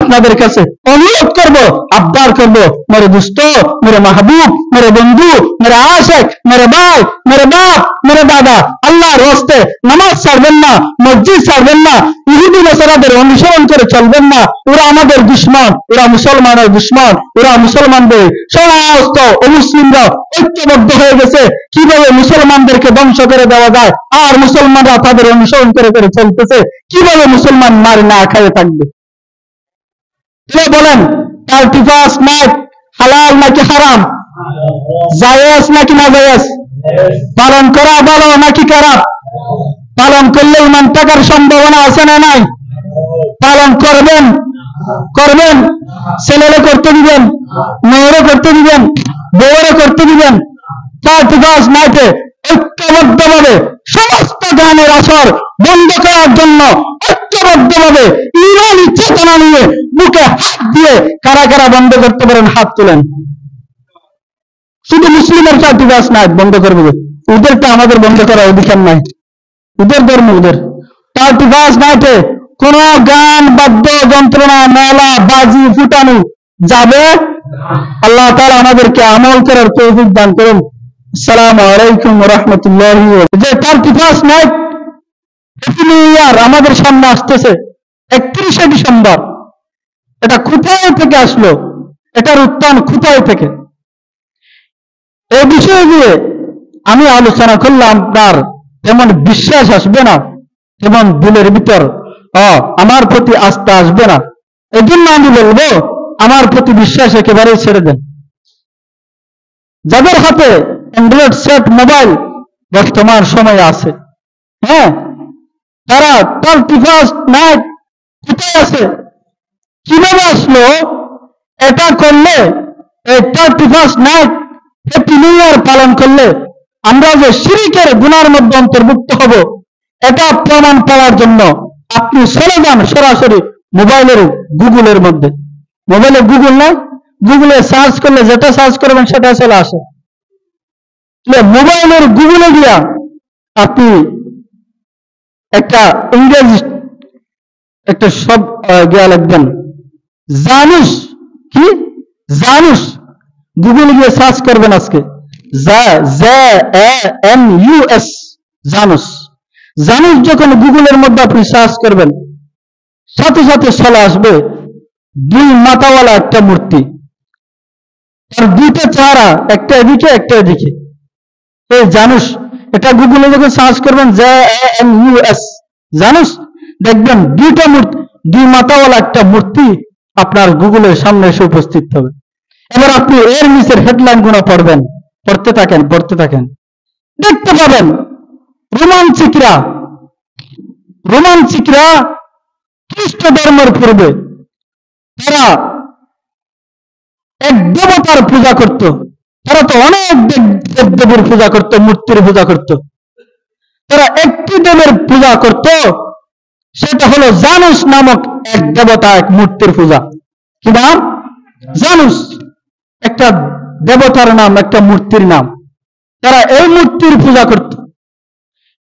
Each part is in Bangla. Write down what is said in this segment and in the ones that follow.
আপনাদের কাছে অনুরোধ করব, আবদার করব, মেরে দোস্ত, মেরে মাহবুব, মেরে বন্ধু, মেরে আশেক, মেরে ভাই, মেরে বাপ, মেরে দাদা, আল্লাহর রাস্তে নামাজ ছাড়বেন না, মসজিদ ছাড়বেন না, ইহুদি নাসারাদের অনুসরণ করে চলবেন না। ওরা আমাদের দুশমন, ওরা মুসলমানের দুশমন, ওরা মুসলমানদের সমস্ত অমুসলিমরা ঐক্যবদ্ধ হয়ে গেছে কিভাবে মুসলমানদেরকে ধ্বংস করে দেওয়া যায়, আর মুসলমানরা তাদের অনুসরণ করে করে চলতেছে কিভাবে মুসলমান মারি না খাইয়ে থাকবে। বলেন 31 নাইট হালাল নাকি হারাম, জায়েজ নাকি না জায়েজ, পালন করা ভালো নাকি খারাপ, পালন করলে ইমান থাকার সম্ভাবনা আছে না নাই, পালন করবেন করবেন, ছেলেরে করতে দিবেন, মেয়েরে করতে দিবেন, বউরে করতে দিবেন। 31 নাইটে ঐক্যবদ্ধভাবে সমস্ত গানের আসর বন্ধ করার জন্য ঐক্যবদ্ধভাবে ইমানি চেতনা নিয়ে মুখে হাত দিয়ে কারা কারা বন্ধ করতে পারেন হাত তোলেন। শুধু মুসলিমের 31 নাইট বন্ধ করবে, ওদেরটা আমাদের বন্ধ করার অধিকার নাই, ওদের ধর্ম ওদের। 31 নাইটে কোন গান বাদ্য যন্ত্রণা মেলা বাজি ফুটানো যাবে। আল্লাহ তাআলা আমাদেরকে আমল করার তৌফিক দান করুন। আসসালামু আলাইকুম ওয়া রাহমাতুল্লাহি ওয়া বারাকাতুহু। যে 31 নাইট হ্যাপি নিউ ইয়ার আমাদের সামনে আসতেছে 31শে ডিসেম্বর, এটা কোথায় থেকে আসলো, এটার উত্থান কোথায় থেকে, এই বিষয়ে দিয়ে আমি আলোচনা করলাম। আপনার তেমন বিশ্বাস আসবে না, তেমন দিলের ভিতর আমার প্রতি আস্থা আসবে না। এই জন্য আমি বলবো আমার প্রতি বিশ্বাস একেবারেই ছেড়ে দেন। যাদের হাতে অ্যান্ড্রয়েড সেট মোবাইল বর্তমান সময়ে আছে, হ্যাঁ, তারা 31 নাইট কোথায় আছে, কিভাবে আসলো, এটা করলে এই 31 নাইট হ্যাপি নিউ ইয়ার পালন করলে আমরা যে শিরকের গুনার মধ্যে অন্তর্ভুক্ত হব, এটা প্রমাণ পাওয়ার জন্য আপনি চলে যান সরাসরি মোবাইলের গুগলের মধ্যে। মোবাইলে গুগল না, গুগলে সার্চ করলে যেটা সার্চ করবেন সেটা চলে আসে। মোবাইলের গুগলে গিয়া আপনি একটা ইংরেজি একটা সব গিয়া লিখবেন জানুস, কি জানুস, গুগলে গিয়ে সার্চ করবেন আজকে JANUS জানুস। জানুস যখন গুগলের মধ্যে আপনি সার্চ করবেন সাথে সাথে চলে আসবে দুই মাথাওয়ালা একটা মূর্তি, তার দুইটা চেহারা, একটা এদিকে একটা এদিকে। এই জানুস, এটা গুগলে যখন সার্চ করবেন JANUS জানুস, দেখবেন দুইটা মূর্তি, দুই মাথাওয়ালা একটা মূর্তি আপনার গুগলের সামনে এসে উপস্থিত হবে। এবার আপনি এর নিচের হেডলাইন গুলো পড়বেন, পড়তে থাকেন পড়তে থাকেন, দেখতে পাবেন রোমাঞ্চিকরা খ্রিস্ট ধর্মের পূর্বে তারা এক দেবতার পূজা করত। তারা তো অনেক দেবদেবীর পূজা করত, মূর্তির পূজা করত। তারা একটি দেবের পূজা করত, সেটা হলো জানুস নামক এক দেবতা, এক মূর্তির পূজা। কি নাম? জানুস, একটা দেবতার নাম, একটা মূর্তির নাম। তারা এই মূর্তির পূজা করত,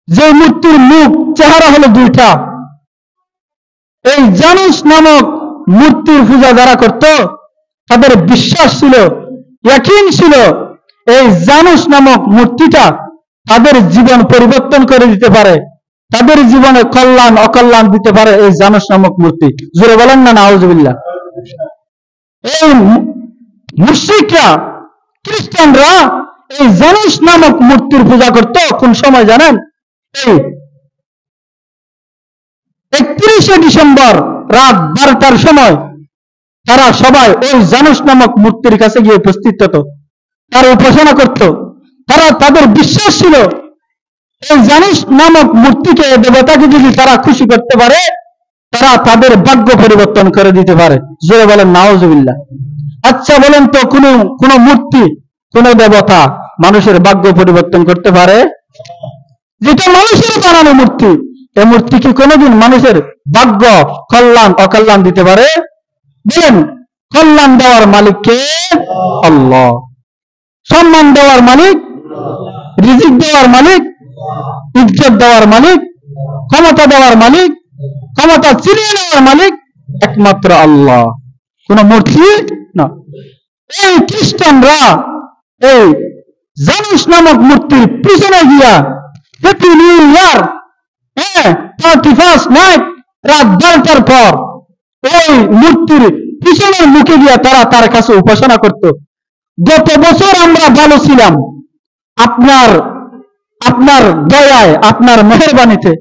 যে মূর্তির মুখ চেহারা হলো দুইটা। এই জানুস নামক মূর্তির পূজা যারা করত, তাদের বিশ্বাস ছিল, ইয়াকিন ছিল, এই জানুস নামক মূর্তিটা তাদের জীবন পরিবর্তন করে দিতে পারে, তাদের জীবনে কল্যাণ অকল্যাণ দিতে পারে এই জানুস নামক মূর্তি। জোরে বলেন না নাউজুবিল্লাহ। এই মুশরিকরা, খ্রিস্টানরা এই জানুস নামক মূর্তির পূজা করত। কোন সময় জানেন? এই 31শে ডিসেম্বর রাত 12টার সময় তারা সবাই ওই জানুস নামক মূর্তির কাছে গিয়ে উপস্থিত হতো, তারা উপাসনা করত। তারা, তাদের বিশ্বাস ছিল এই জানুস নামক মূর্তিকে, দেবতাকে যদি তারা খুশি করতে পারে, তারা তাদের ভাগ্য পরিবর্তন করে দিতে পারে। জোরে বলেন নাউজুবিল্লাহ। আচ্ছা বলেন তো, কোন মূর্তি, কোন দেবতা মানুষের ভাগ্য পরিবর্তন করতে পারে? যেটা মানুষের বানানো মূর্তি, এই মূর্তি কি কোনোদিন মানুষের ভাগ্য কল্যাণ অকল্যাণ দিতে পারে? বলেন, কল্যাণ দেওয়ার মালিক কে? আল্লাহ। সম্মান দেওয়ার মালিক, রিজিক দেওয়ার মালিক, ইজ্জত দেওয়ার মালিক, ক্ষমতা দেওয়ার মালিক, ক্ষমতা ছিনিয়ে নেওয়ার মালিক একমাত্র আল্লাহ, কোন মূর্তি না। এই খ্রিস্টানরা এই জানুস নামক মূর্তির পিছনে গিয়া happy new year, 31st night রাত 12টার পর ওই মূর্তির পিছনের মুখে গিয়া তারা তার কাছে উপাসনা করত। গত বছর আমরা ভালো ছিলাম আপনার আপনার দয়ায়, আপনার মেহেরবানিতে।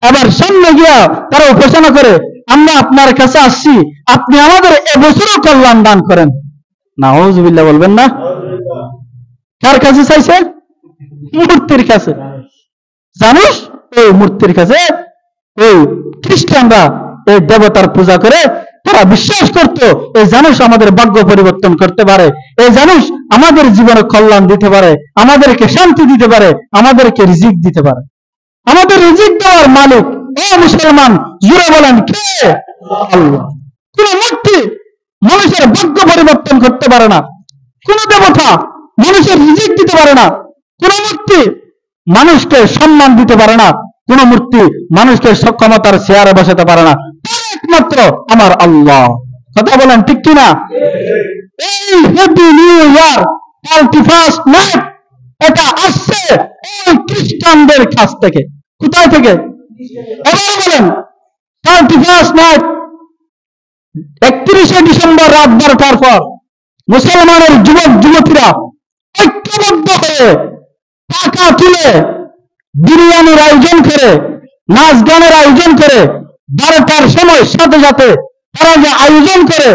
আবার সামনে গিয়া তারা উপাসনা করে, আমরা আপনার কাছে আসছি, আপনি আমাদের এবছরও কল্যাণ দান করেন। নাউযুবিল্লাহ বলবেন না? কার কাছে চাইছে? মূর্তির কাছে। জানুস এই মূর্তির কাছে এই খ্রিস্টানরা এই দেবতার পূজা করে তারা বিশ্বাস করত এই জানুস আমাদের ভাগ্য পরিবর্তন করতে পারে, এই জানুস আমাদের জীবনে কল্যাণ দিতে পারে, আমাদেরকে শান্তি দিতে পারে, আমাদেরকে রিজিক দিতে পারে। আমাদের রিজিক দেওয়ার মালিক ও মুসলমান জুড়ে বলেন কে? আল্লাহ। কোন মূর্তি মানুষের ভাগ্য পরিবর্তন করতে পারে না, কোন দেবতা মানুষের রিজিক দিতে পারে না, কোন মূর্তি মানুষকে সম্মান দিতে পারে না, কোন মূর্তি মানুষকে সক্ষমতার চেয়ারে বসাতে পারে না, একমাত্র আমার আল্লাহ। কথা বলেন ঠিক কিনা? এই happy new year 31st night এটা আসছে ওই খ্রিস্টানদের কাছ থেকে। কোথায় থেকে? এবার বলেন 31st নাইট 31শে ডিসেম্বর রাত 12টার পর মুসলমানের যুবক যুবতীরা ঐক্যবদ্ধ হয়ে টাকা তুলে বিরিয়ানির আয়োজন করে, নাচ গানের আয়োজন করে, 12টার সময় সাথে সাথে তারা যে আয়োজন করে,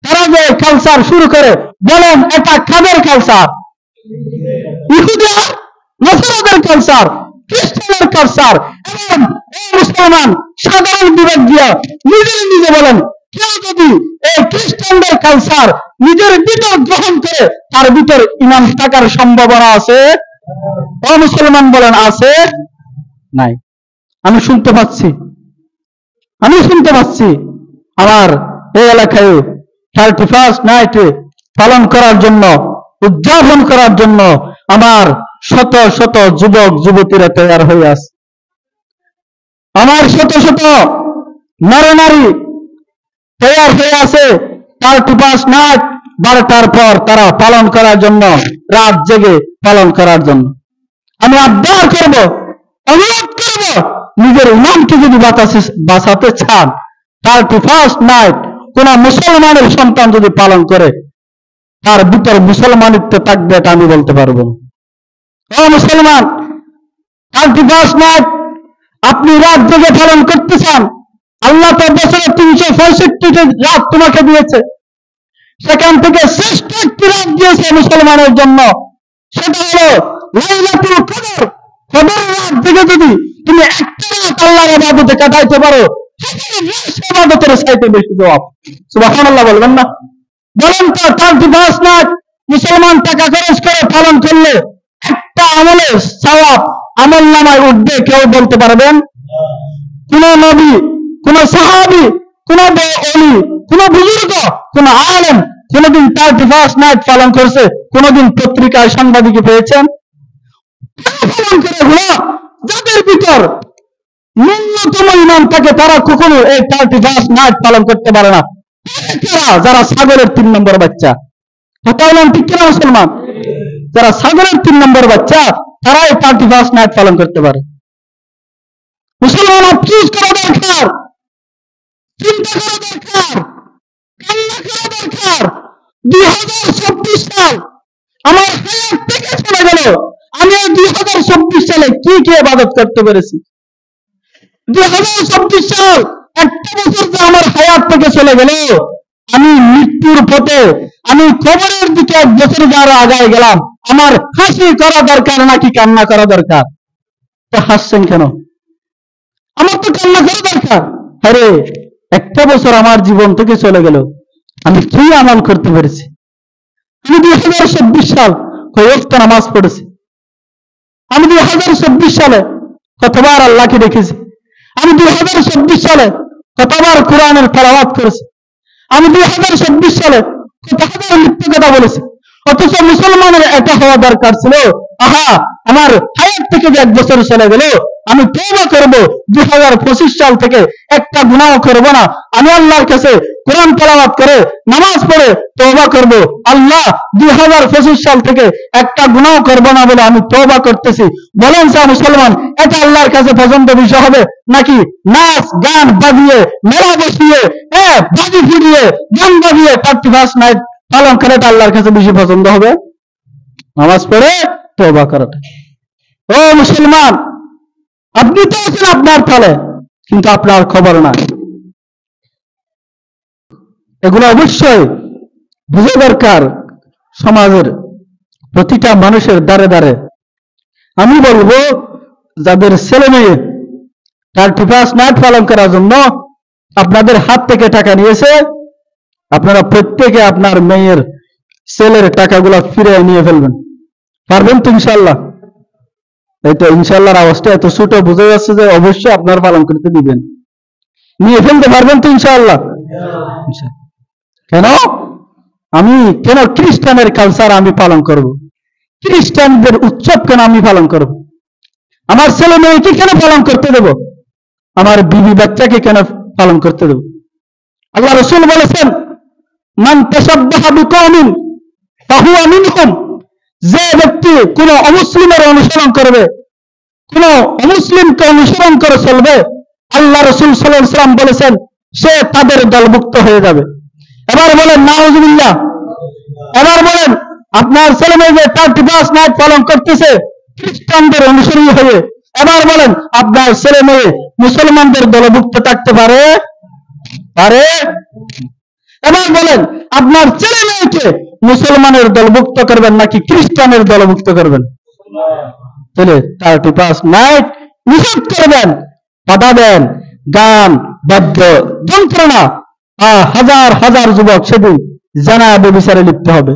তারা যে কালচার শুরু করে, বলেন এটা কাদের কালচার? ইহুদি আর নাসারাদের কালচার, খ্রিস্টানের কালচার। এবং এই মুসলমান সাধারণ বিবেক দিয়া নিজে বলেন, কেউ যদি এই খ্রিস্টানদের কালচার নিজের ভিতর গ্রহণ করে তার ভিতর ইমান থাকার সম্ভাবনা আছে? ও মুসলমান বলেন আছে? নাই। আমি শুনতে পাচ্ছি আমার এই এলাকায় 31st নাইট পালন করার জন্য, উদযাপন করার জন্য আমার শত শত যুবক যুবতীরা তৈরি হয়ে আছে। আমার শত শত নরনারী তৈরি হয়ে আছে 31st নাইট 12টার পর তারা পালন করার জন্য, রাত জেগে পালন করার জন্য। আমি আবদার করব, অনুরোধ করব, নিজের ইমানকে যদি বাঁচাতে চান 31st নাইট কোন মুসলমানের সন্তান যদি পালন করে তার ভিতর মুসলমানিত্ব থাকবে, এটা আমি বলতে পারবো। ও মুসলমান, 31st নাইট আপনি রাত জেগে পালন করতে চান, আল্লাহ তো বছরে 365টি রাত তোমাকে দিয়েছে, সেখান থেকে শ্রেষ্ঠ একটি রাত দিয়েছে মুসলমানের জন্য, সেটা হলো লাইলাতুল কদর। কদর রাত জেগে যদি তুমি একটা রাত আল্লাহর ইবাদতে কাটাইতে পারো, ইবাদতের চাইতে বেশি জবাব। সুবহানাল্লাহ বলবেন না? বলেন তো 31st নাইট মুসলমান টাকা খরচ করে পালন করলে একটা আমলের সওয়াব আমল নামায় উঠবে, কেউ বলতে পারবেন? কোন নবী, কোন সাহাবী, কোন ওলি, কোন বুজুর্গ, কোন আলেম কোনদিন 31st নাইট পালন করছে? কোনদিন পত্রিকায় সাংবাদিকে পেয়েছেন? পালন করে যাদের ভিতর ন্যূনতম ইমান থাকে তারা কখনো এই 31st নাইট পালন করতে পারে না। যারা ছাগলের 3 নম্বর বাচ্চা, কথা বলেন ঠিক কিনা মুসলমান? যারা ছাগলের 3 নম্বর বাচ্চা তারা এই 31st নাইট পালন করতে পারে। মুসলমান আফসোস করা দরকার, চিন্তা করা দরকার, কান্না করা দরকার। 2024 সাল আমার হায়াত থেকে চলে গেল, আমি 2024 সালে কি কি ইবাদত করতে পেরেছি? 2024 সাল একটা বছর যে আমার হায়াত থেকে চলে গেল, আমি মৃত্যুর পথে, আমি কবরের দিকে 1 বছর যারা আগায় গেলাম, আমার হাসি করা দরকার নাকি কান্না করা দরকার? তো হাসছেন কেন? আমার তো কান্না করা দরকার। আরে একটা বছর আমার জীবন থেকে চলে গেল, আমি কি আমল করতে পেরেছি? আমি 2024 সাল কয়েকত নামাজ পড়েছি, আমি 2024 সালে কতবার আল্লাহকে দেখেছি, আমি 2024 সালে কতবার কোরআনের তেলাওয়াত করেছি, আমি 2024 সালে কতবার মিথ্যে কথা বলেছি। অথচ মুসলমানের এটা হওয়া দরকার ছিল, আহা আমার হায়াত থেকে যে 1 বছর চলে গেল, আমি তওবা করব, 2025 সাল থেকে একটা গুনাহ করব না, আমি আল্লাহর কাছে কোরআন তেলাওয়াত করে নামাজ পড়ে তওবা করব, আল্লাহ 2025 সাল থেকে একটা গুনাহ করব না বলে আমি তওবা করতেছি। বলেন স্যার মুসলমান, এটা আল্লাহর কাছে পছন্দ বিষয় হবে নাকি নাচ গান বাজিয়ে মেলা বসিয়ে বাজি ফুটিয়ে গান বাজিয়ে 31 নাইট পালন করাটা আল্লাহর কাছে বেশি পছন্দ হবে? নামাজ পড়ে তওবা করাটা। ও মুসলমান, আপনি তো আছেন আপনার ফলে, কিন্তু আপনার খবর নাই। এগুলো অবশ্যই বুঝা দরকার সমাজের প্রতিটা মানুষের দ্বারে দ্বারে। আমি বলবো, যাদের ছেলে মেয়ে 31 নাইট পালন করার জন্য আপনাদের হাত থেকে টাকা নিয়েছে, আপনারা প্রত্যেকে আপনার মেয়ের ছেলের টাকাগুলো ফিরে নিয়ে ফেলবেন। পারবেন তো ইনশাআল্লাহ? এই তো ইনশাআল্লাহর আওয়াজটা এত ছোট, বোঝা যাচ্ছে যে অবশ্যই আপনার পালন করতে দিবেন। নিয়ে ফেলতে পারবেন তো ইনশাআল্লাহ? কেন কেন খ্রিস্টানের কালচার আমি পালন করব? খ্রিস্টানদের উৎসব কেন আমি পালন করব? আমার ছেলে মেয়েকে কেন পালন করতে দেব? আমার বিবি বাচ্চাকে কেন পালন করতে দেব? আল্লাহ রাসূল বলেছেন, মান তাশাব্বাহা বিকওমিন ফাহুয়া মিনহুম। যে ব্যক্তি কোন অমুসলিমের অনুসরণ করবে, কোন অমুসলিমকে অনুসরণ করে চলবে, আল্লাহ রাসূল সাল্লাল্লাহু আলাইহি ওয়াসাল্লাম বলেছেন সে তাদের দলভুক্ত হয়ে যাবে। এবার বলেন নাউজুবিল্লাহ। এবার বলেন, আপনার ছেলে মেয়ে যে 31 নাইট পালন করতেছে খ্রিস্টানদের অনুসারী হয়ে, এবার বলেন আপনার ছেলে মেয়ে মুসলমানদের দলভুক্ত থাকতে পারে? এবার বলেন, আপনার ছেলে মেয়েকে মুসলমানের দলভুক্ত করবেন নাকি খ্রিস্টানের দলভুক্ত করবেন? তাহলে 31 নাইট নিষেধ করবেন, বাধা দেন, গান বাদ্য যন্ত্রণা, হাজার হাজার যুবক সেদিন জানা ব্যভিচারে লিপ্ত হবে।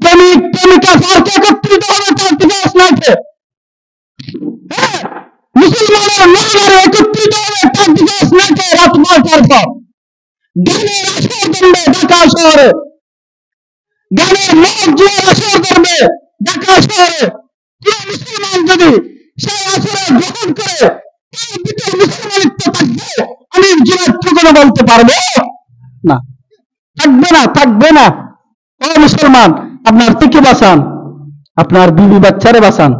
প্রেমিক প্রেমিকা পার্কে একত্রিত হবে 31 নাইটে। মুসলমানের মেয়েরা একত্রিত হবে 31 নাইটে রাত 9টার পর। গানের আসর করবে ঢাকা শহরে, গানের মদ জুয়ার আসর করবে ঢাকা শহরে। কোন মুসলমান যদি সেই আসরে গ্রহণ করে তার ভিতরে মুসলমানিত্ব থাকবে, আমি জীবন কোনো বলতে পারবো না, থাকবে না। ও মুসলমান, আপনার থেকে বাঁচান, আপনার বিবি বাচ্চারে বাঁচান।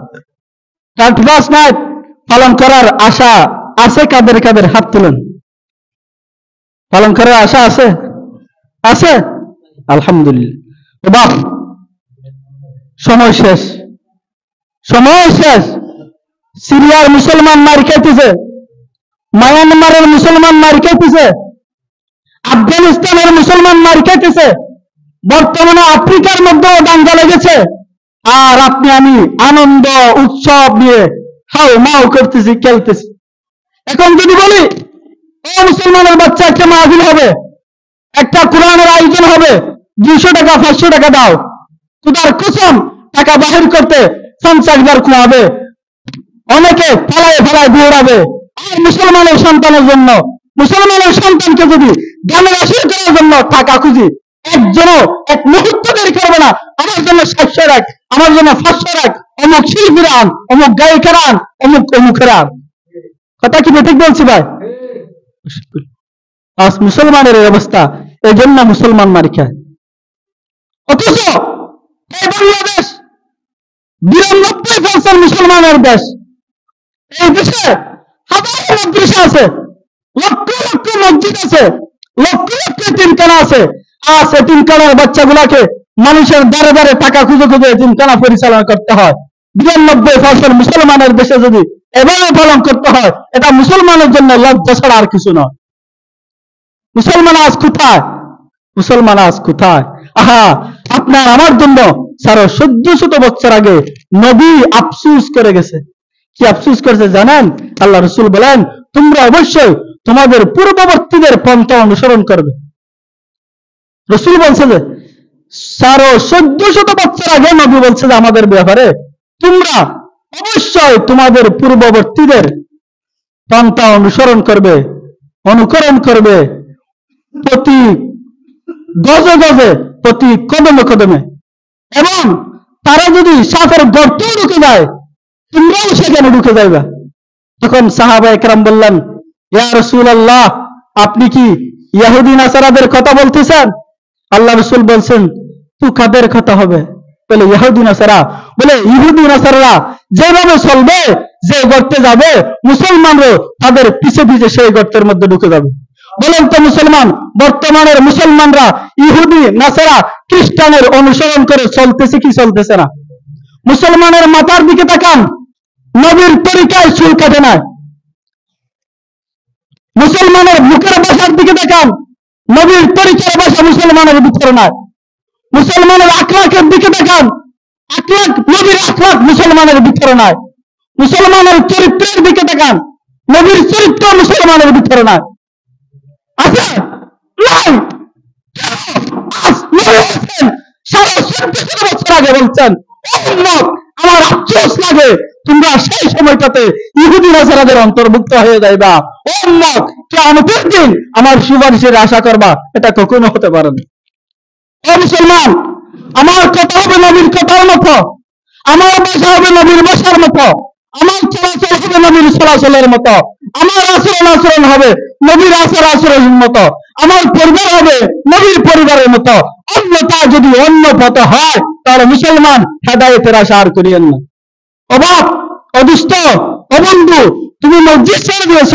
31 নাইট পালন করার আশা আছে কাদের কাদের? হাত তুলেন। পালন করার আশা আছে? আলহামদুলিল্লাহ। বাহ, সময় শেষ। সিরিয়ার মুসলমান মার খাইতেছে, মায়ানমারের মুসলমান মার খাইতেছে, আফগানিস্তানের মুসলমান মার খাইতেছে, বর্তমানে আফ্রিকার মধ্যেও দাঙ্গা লেগেছে, আর আপনি আমি আনন্দ উৎসব নিয়ে হাউ মাউ করতেছি, খেলতেছি। এখন যদি বলি ও মুসলমানের বাচ্চা একটা মাহফিল হবে, একটা কোরআনের আয়োজন হবে, 200 টাকা 500 টাকা দাও, খুদার কসম টাকা বাহির করতে 50 বার খুঁয়াবে, অনেকে ফেলায় দৌড়াবে। আর মুসলমানের সন্তানের জন্য, মুসলমানের সন্তানকে যদি গানের আসর করার জন্য টাকা খুঁজি, একজনও এক মুহূর্ত দেরি করবে না, আমার জন্য 700 রাখ, আমার জন্য 500 রাখ, অমুক শিল্পীরা আন, অমুক গায়িকারা আন, অমুকেরা আন। কথা কি ঠিক বলছি ভাই? আজ মুসলমানের এই অবস্থা, এই জন্য মুসলমান মারি খায়। অথচ এই বাংলাদেশ 92% মুসলমানের দেশ। এই দেশে হাজার মাদ্রাসা আছে, লক্ষ লক্ষ মসজিদ আছে, লক্ষ লক্ষ এতিমখানা আছে। আজ এতিমখানার বাচ্চাগুলাকে মানুষের দ্বারে দ্বারে টাকা খুঁজে এতিমখানা পরিচালনা করতে হয়। 92% মুসলমানের দেশে যদি এভাবে পালন করতে হয়, এটা মুসলমানের জন্য লজ্জা ছাড়া আর কিছু নয়। মুসলমান আজ কোথায়? আহা, আপনার আমার জন্য 1400 বছর আগে নবী আফসুস করে গেছে। কি আফসুস করেছে জানেন? আল্লাহ রাসূল বলেন, তোমরা অবশ্যই তোমাদের পূর্ববর্তীদের পন্থা অনুসরণ করবে। রাসূল বলছে যে 1400 বছর আগে নবী বলছে যে আমাদের ব্যাপারে, তোমরা অবশ্যই তোমাদের পূর্ববর্তীদের পন্থা অনুকরণ করবে প্রতি গজে গজে, প্রতি কদমে কদমে। এবং তারা যদি সাপের গর্তেও ঢুকে যায়, তোমরাও সেখানে ঢুকে যাইবা। তখন সাহাবা একরাম বললেন, ইয়া রাসূলুল্লাহ, আপনি কি ইহুদি নাসারাদের কথা বলতেছেন? আল্লাহ রাসূল বলছেন, তো কাদের কথা হবে? বলে ইহুদি নাসারা। বলে ইহুদি নাসারারা যেভাবে চলবে, যে গর্তে যাবে, মুসলমানরাও তাদের পিছে পিছে সেই গর্তের মধ্যে ঢুকে যাবে। বলেন তো মুসলমান, বর্তমানের মুসলমানরা ইহুদি নাসারা খ্রিস্টানের অনুসরণ করে চলতেছে কি চলতেছে না? মুসলমানের মাথার দিকে তাকান, নবীর তরিকায় চুল কাটে না। মুসলমানের মুখের ভাষার দিকে তাকান, নবীর তরিকার ভাষা মুসলমানের ভিতরে নাই। মুসলমানের আখলাকের দিকে তাকান, আখলাক, নবীর আখলাক মুসলমানের ভিতরে নাই। মুসলমানের চরিত্রের দিকে তাকান, নবীর চরিত্র মুসলমানের ভিতরে নাই। আছে? নাই। আজ নবী আছেন, 1450 বছর আগে বলছেন, ও উম্মত, আমার আফসোস লাগে তোমরা সেই সময়টাতে ইহুদি নাসারাদের অন্তর্ভুক্ত হয়ে যাইবা। ও উম্মত, কিয়ামতের দিন আমার সুপারিশের আশা করবা, এটা কখনো হতে পারে না। ও মুসলমান, আমার কথা হবে নবীর কথার মতো, আমার ভাষা হবে নবীর ভাষার মতো, আমার চলাচল হবে নবীর চলাচলের মতো, আমার আচরণ হবে নবীর আচরণের মতো, আমার পরিবার হবে নবীর পরিবারের মতো। অন্যতা যদি অন্য পথ হয়, তাহলে মুসলমান হেদায়েতের আশা আর করিয়েন না। অবাক, অদুষ্ট, অবন্ধু, তুমি মসজিদ ছেড়ে দিয়েছ।